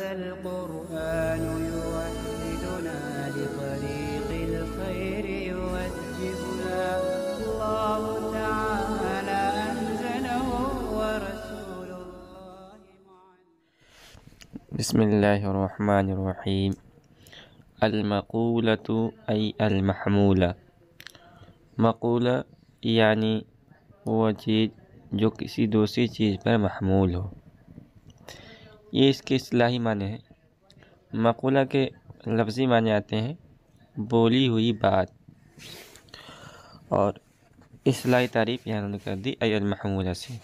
هذا القرآن يوحدنا لطريق الخير يوجهنا الله تعالى أنزله ورسول الله بسم الله الرحمن الرحیم۔ المقولۃ ای المحمولہ۔ مقولہ یعنی وہ چیز جو کسی دوسری چیز پر محمول ہو۔ یہ اس کے اصطلاحی معنی ہے۔ مقولہ کے لفظی معنی آتے ہیں بولی ہوئی بات، اور اصطلاحی تعریف یہاں نے کر دی ای المحمولہ سے۔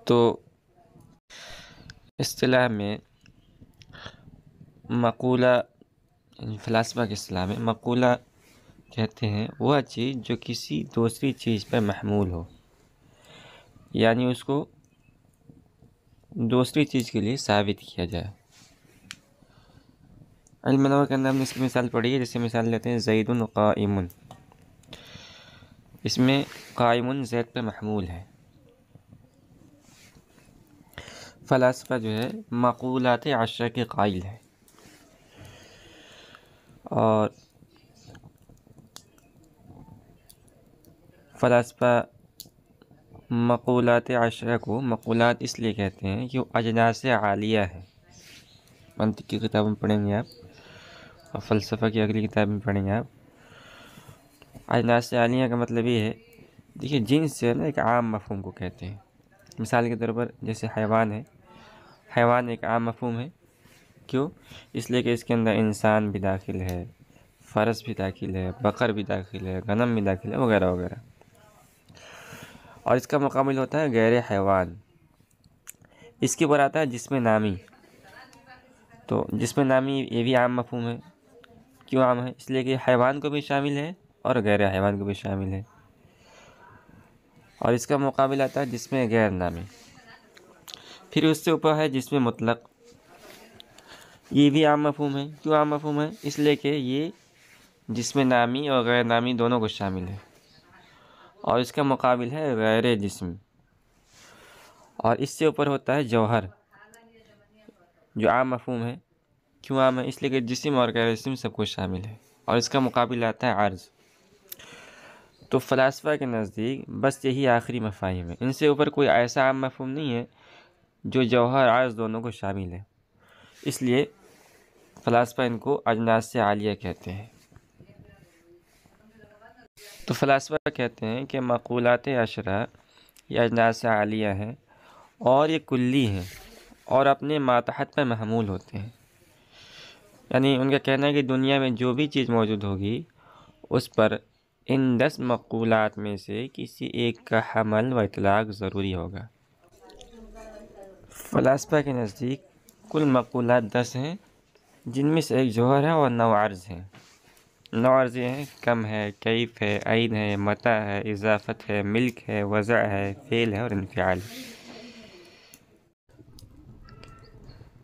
تو اصطلاح میں مقولہ، فلاسفہ کے اصطلاح میں مقولہ کہتے ہیں وہ چیز جو کسی دوسری چیز پر محمول ہو، یعنی اس کو دوسری چیز کے لیے ثابت کیا جائے۔ علم نحو کے اندر ہم نے اس کی مثال پڑھی ہے، جیسے مثال لیتے ہیں زید قائم۔ اس میں قائم زید پر محمول ہے۔ فلاسفہ جو ہے مقولات عشرہ کے قائل ہے، اور فلاسفہ مقولات عشرہ کو مقولات اس لیے کہتے ہیں کہ وہ اجناس عالیہ ہے۔ منطق کی کتاب میں پڑھیں گے آپ، اور فلسفہ کی اگلی کتاب میں پڑھیں گے آپ۔ اجناس عالیہ کا مطلب یہ ہے، دیکھیے جنس سے ایک عام مفہوم کو کہتے ہیں۔ مثال کے طور پر جیسے حیوان ہے، حیوان ایک عام مفہوم ہے۔ کیوں؟ اس لیے کہ اس کے اندر انسان بھی داخل ہے، فرس بھی داخل ہے، بقر بھی داخل ہے، غنم بھی داخل ہے، وغیرہ وغیرہ۔ اور اس کا مقابل ہوتا ہے غیر حیوان۔ اس کے اوپر آتا ہے جسم نامی۔ تو جسم نامی یہ بھی عام مفہوم ہے۔ کیوں عام ہے؟ اس لیے کہ حیوان کو بھی شامل ہے اور غیر حیوان کو بھی شامل ہے۔ اور اس کا مقابل آتا ہے جسم غیر نامی۔ پھر اس سے اوپر ہے جسم مطلق۔ یہ بھی عام مفہوم ہے۔ کیوں عام مفہوم ہے؟ اس لیے کہ یہ جسم نامی اور غیر نامی دونوں کو شامل ہے۔ اور اس کا مقابل ہے غیر جسم۔ اور اس سے اوپر ہوتا ہے جوہر، جو عام مفہوم ہے۔ کیوں عام ہے؟ اس لیے کہ جسم اور غیر جسم سب کو شامل ہے۔ اور اس کا مقابل آتا ہے عرض۔ تو فلاسفہ کے نزدیک بس یہی آخری مفاہیم ہے۔ ان سے اوپر کوئی ایسا عام مفہوم نہیں ہے جو جوہر عرض دونوں کو شامل ہے۔ اس لیے فلاسفہ ان کو اجناس عالیہ کہتے ہیں۔ تو فلاسفہ کہتے ہیں کہ مقولات عشرہ یہ اجناس عالیہ ہیں، اور یہ کلی ہیں، اور اپنے ماتحت پر محمول ہوتے ہیں۔ یعنی ان کا کہنا ہے کہ دنیا میں جو بھی چیز موجود ہوگی اس پر ان 10 مقولات میں سے کسی ایک کا حمل و اطلاق ضروری ہوگا۔ فلاسفہ کے نزدیک کل مقولات 10 ہیں، جن میں سے ایک جوہر ہے اور 9 عرض ہیں۔ 9 عرض یہ ہیں: کم ہے، کیف ہے، عین ہے، متى ہے، اضافت ہے، ملک ہے، وضع ہے، فعل ہے اور انفعال۔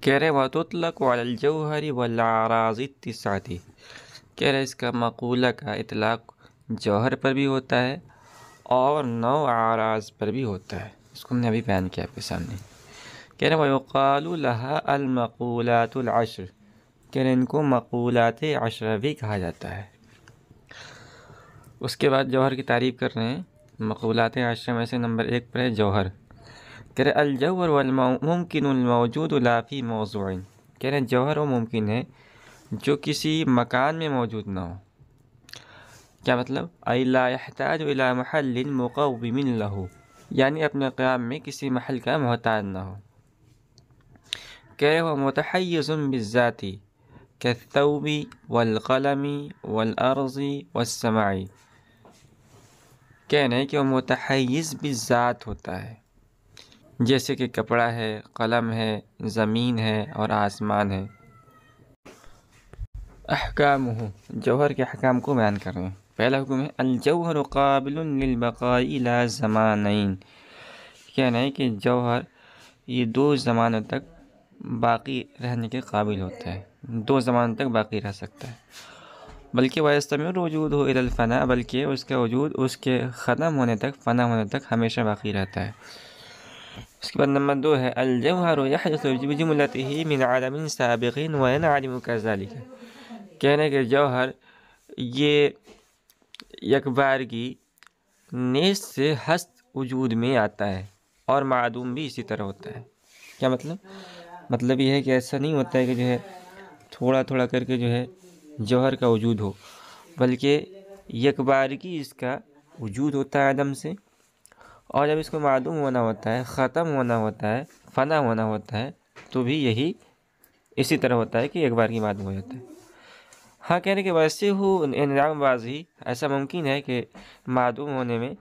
کہہ رہے وَتُطْلَقُ عَلَى الْجَوْهَرِ وَالْأَعْرَاضِ التِّسْعَةِ۔ کہہ رہے اس کا مقولہ کا اطلاق جوہر پر بھی ہوتا ہے اور 9 اعراض پر بھی ہوتا ہے۔ اس کو ہم نے ابھی بیان کیا آپ کے سامنے۔ کہہ رہے وَيُقَالُ لَهَا الْمَقُولَاتُ الْعَشْرُ۔ کہہ رہے ان کو مقولات عشرہ بھی کہا جاتا ہے۔ اس کے بعد جوہر کی تعریف کر رہے ہیں۔ مقولات عشرہ میں سے نمبر 1 پر ہے جوہر۔ کہہ رہے الجوہر والممکن الموجود لا فی موضوع۔ کہہ رہے جوہر وہ ممکن ہے جو کسی مکان میں موجود نہ ہو۔ کیا مطلب؟ ای لا یحتاج الی محل مقوم لہ، یعنی اپنے قیام میں کسی محل کا محتاج نہ ہو۔ کہہ رہے وہ متحیز بالذات کالثوب والقلم والارض والسماع۔ کہہ رہے کہ وہ متحیز بالذات ہوتا ہے، جیسے کہ کپڑا ہے، قلم ہے، زمین ہے اور آسمان ہے۔ احکامہ، جوہر کے احکام کو بیان کر رہے ہیں۔ پہلا حکم ہے الجوہر قابل للبقاء الی زمانین۔ کہنا ہے کہ جوہر یہ 2 زمانوں تک باقی رہنے کے قابل ہوتا ہے، 2 زمانوں تک باقی رہ سکتا ہے۔ بلکہ وَيَسْتَمِرُّ وُجُودُهُ إِلَى الْفَنَاءِ، بلکہ اس کا وجود اس کے ختم ہونے تک، فنا ہونے تک ہمیشہ باقی رہتا ہے۔ اس کے بعد نمبر 2 ہے الجوہر یحدث بجملته من عالم سابق وینعدم كذلك، کہنے کہ جوہر یہ یک بارگی نیز سے ہست وجود میں آتا ہے اور معدوم بھی اسی طرح ہوتا ہے۔ کیا مطلب یہ ہے کہ ایسا نہیں ہوتا ہے کہ جو ہے تھوڑا تھوڑا کر کے جو ہے جوہر کا وجود ہو، بلکہ یک بارگی اس کا وجود ہوتا ہے عدم سے، اور جب اس کو معدوم ہونا ہوتا ہے، ختم ہونا ہوتا ہے، فنا ہونا ہوتا ہے، تو بھی یہی اسی طرح ہوتا ہے کہ ایک بار کی معدوم ہو جاتا ہے۔ ہاں کہنے کہ ویسے ہو انجام بازی ایسا ممکن ہے کہ معدوم ہونے میں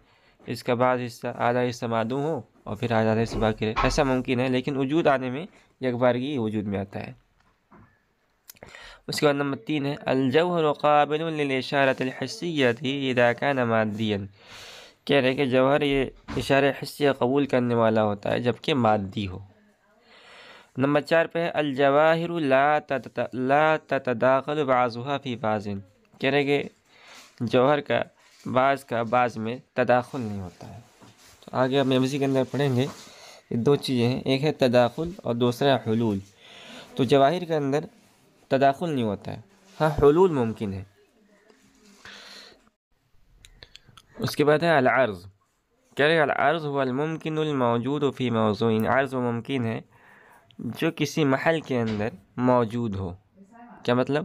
اس کا بعض حصہ آدھا حصہ معدوم ہو اور پھر آدھا حصہ باقی رہے، ایسا ممکن ہے، لیکن وجود آنے میں یک بارگی وجود میں آتا ہے۔ اس کے بعد نمبر 3 ہے الجوہر قابل للاشارۃ الحسیۃ اذا کان مادیا، کہہ رہے کہ جوہر یہ اشارہ حسیہ قبول کرنے والا ہوتا ہے جبکہ مادی ہو۔ نمبر 4 پہ ہے الجواہر لا تتداخل بعضها فی بعض، کہہ رہے کہ جوہر کا بعض میں تداخل نہیں ہوتا ہے۔ تو آگے ہم اسی کے اندر پڑھیں گے، یہ 2 چیزیں ہیں، ایک ہے تداخل اور دوسرا ہے حلول۔ تو جواہر کے اندر تداخل نہیں ہوتا ہے، ہاں حلول ممکن ہے۔ اس کے بعد ہے العرض، کہہ رہے العرض هو الممکن الموجود فی موضوع، عرض وہ ممکن ہے جو کسی محل کے اندر موجود ہو۔ کیا مطلب؟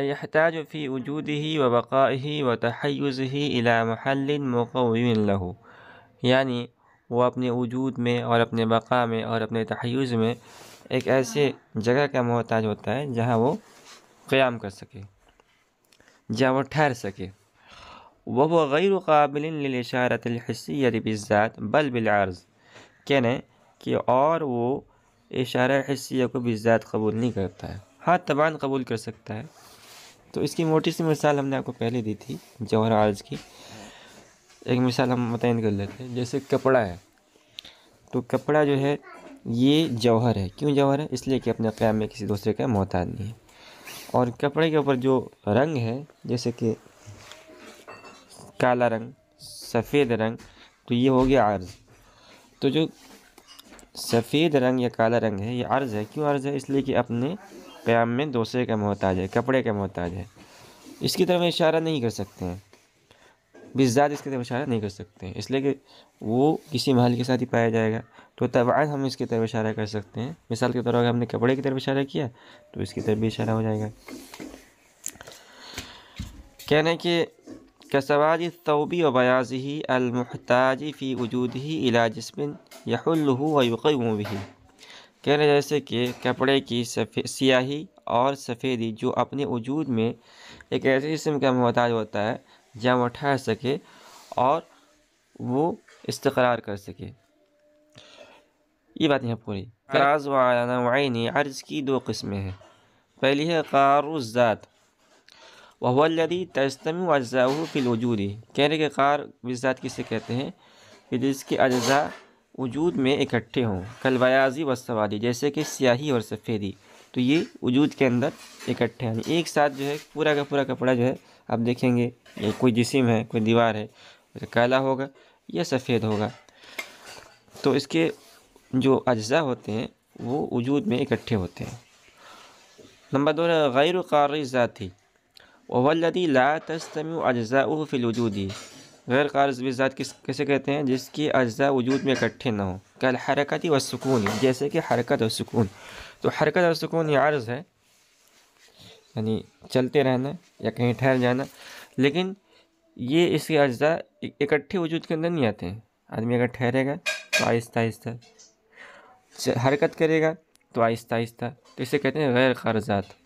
يحتاج فی وجودہ وبقائہ وتحیزہ الی محل مقوم له، یعنی وہ اپنے وجود میں اور اپنے بقا میں اور اپنے تحیز میں ایک ایسے جگہ کا محتاج ہوتا ہے جہاں وہ قیام کر سکے، جہاں وہ ٹھہر سکے۔ وهو غیر قابل للاشارۃ الحسیۃ بالذات بل بالعرض، کہنے کہ اور وہ اشارہ حسیہ کو بالذات قبول نہیں کرتا ہے، ہاں طبعاً قبول کر سکتا ہے۔ تو اس کی موٹی سی مثال ہم نے آپ کو پہلے دی تھی جوہر عرض کی، ایک مثال ہم متعین کر لیتے ہیں، جیسے کپڑا ہے، تو کپڑا جو ہے یہ جوہر ہے۔ کیوں جوہر ہے؟ اس لیے کہ اپنے قیام میں کسی دوسرے کا محتاج نہیں ہے، اور کپڑے کے اوپر جو رنگ ہے جیسے کہ کالا رنگ، سفید رنگ، تو یہ ہو گیا عرض۔ تو جو سفید رنگ یا کالا رنگ ہے یہ عرض ہے۔ کیوں عرض ہے؟ اس لیے کہ اپنے قیام میں دوسرے کا محتاج ہے، کپڑے کا محتاج ہے، اس کی طرف اشارہ نہیں کر سکتے ہیں، بالذات اس کی طرف اشارہ نہیں کر سکتے ہیں، اس لیے کہ وہ کسی محل کے ساتھ ہی پایا جائے گا، تو طبعاً ہم اس کی طرف اشارہ کر سکتے ہیں۔ مثال کے طور پر اگر ہم نے کپڑے کی طرف اشارہ کیا تو اس کی طرف بھی اشارہ ہو جائے گا۔ کہنے کہ كسواد الثوب وبياضه المحتاج في وجوده إلى جسم يحله ويقوم به، کہنے جیسے کہ کپڑے کی سیاہی اور سفیدی جو اپنے وجود میں ایک ایسے جسم کا محتاج ہوتا ہے جہاں وہ ٹھہر سکے اور وہ استقرار کر سکے۔ یہ بات یہاں پوری۔ اعراض وعلی نوعین، عرض کی 2 قسمیں ہیں۔ پہلی ہے قار الذات وهو الذي تجتمع اجزاؤه في الوجود، کہنے کہ قار بالذات کسے کہتے ہیں کہ جس کے اجزاء وجود میں اکٹھے ہوں، کالبیاض والسواد، جیسے کہ سیاہی اور سفیدی، تو یہ وجود کے اندر اکٹھے ہیں، ایک ساتھ جو ہے پورا کا پورا کپڑا جو ہے آپ دیکھیں گے یہ کوئی جسم ہے، کوئی دیوار ہے، کالا ہوگا یا سفید ہوگا، تو اس کے جو اجزاء ہوتے ہیں وہ وجود میں اکٹھے ہوتے ہیں۔ نمبر 2 ہے غیر قار ذاتی وهو الذي لا تجتمع اجزاؤه في الوجود، غیر قار بالذات کیسے کہتے ہیں؟ جس کی اجزاء وجود میں اکٹھے نہ ہوں، کالحرکت والسکون، جیسے کہ حرکت اور سکون۔ تو حرکت اور سکون یہ عرض ہے، یعنی چلتے رہنا یا کہیں ٹھہر جانا، لیکن یہ اس کے اجزاء اکٹھے وجود کے اندر نہیں آتے ہیں۔ آدمی اگر ٹھہرے گا تو آہستہ آہستہ، حرکت کرے گا تو آہستہ آہستہ، تو اسے کہتے ہیں غیر قار ذات۔